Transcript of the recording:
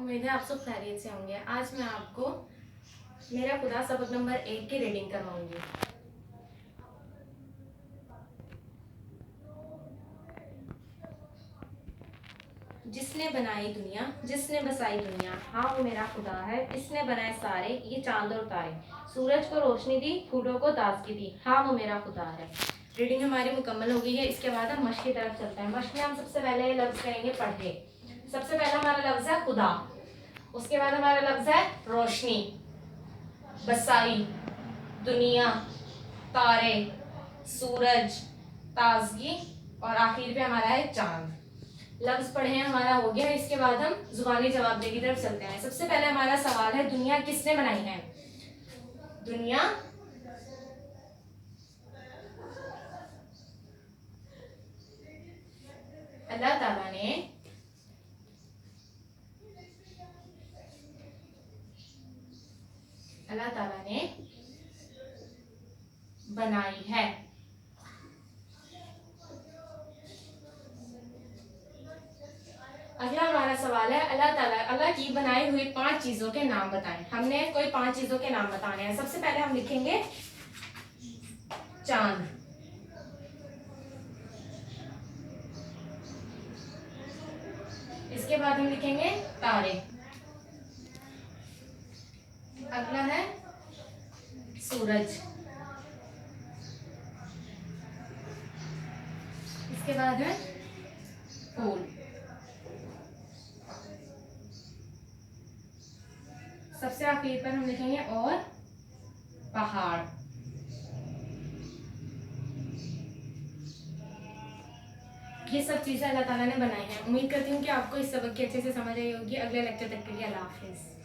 उम्मीद है आप सब खैरियत से होंगे। आज मैं आपको मेरा खुदा सबक नंबर 1 की रीडिंग करवाऊंगी। जिसने बनाई दुनिया, जिसने बसाई दुनिया, हाँ वो मेरा खुदा है। इसने बनाए सारे ये चांद और तारे, सूरज को रोशनी दी, फूलों को ताजगी दी, हाँ वो मेरा खुदा है। रीडिंग हमारी मुकम्मल हो गई है। इसके बाद हम मश्क की तरफ चलते हैं। मश्क में हम सबसे पहले लफ्ज करेंगे पढ़े। सबसे पहला हमारा लफ्ज है खुदा, उसके बाद हमारा लफ्ज है रोशनी, बसाई, दुनिया, तारे, सूरज, ताजगी और आखिर पे हमारा है चांद। लफ्ज पढ़े हैं, हमारा हो गया। इसके बाद हम जुबानी जवाब दे की तरफ चलते हैं। सबसे पहले हमारा सवाल है दुनिया किसने बनाई है? दुनिया अल्लाह ताला ने बनाई है। अगला हमारा सवाल है अल्लाह की बनाई हुई 5 चीजों के नाम बताएं। हमने कोई 5 चीजों के नाम बताने हैं। सबसे पहले हम लिखेंगे चांद, इसके बाद हम लिखेंगे तारे, अगला है सूरज, इसके बाद है फूल, सबसे आखिर पर हम लिखेंगे और पहाड़। ये सब चीजें अल्लाह ताला ने बनाई हैं। उम्मीद करती हूँ कि आपको इस सबक की अच्छे से समझ आई होगी। अगले लेक्चर तक के लिए अल्लाह हाफिज।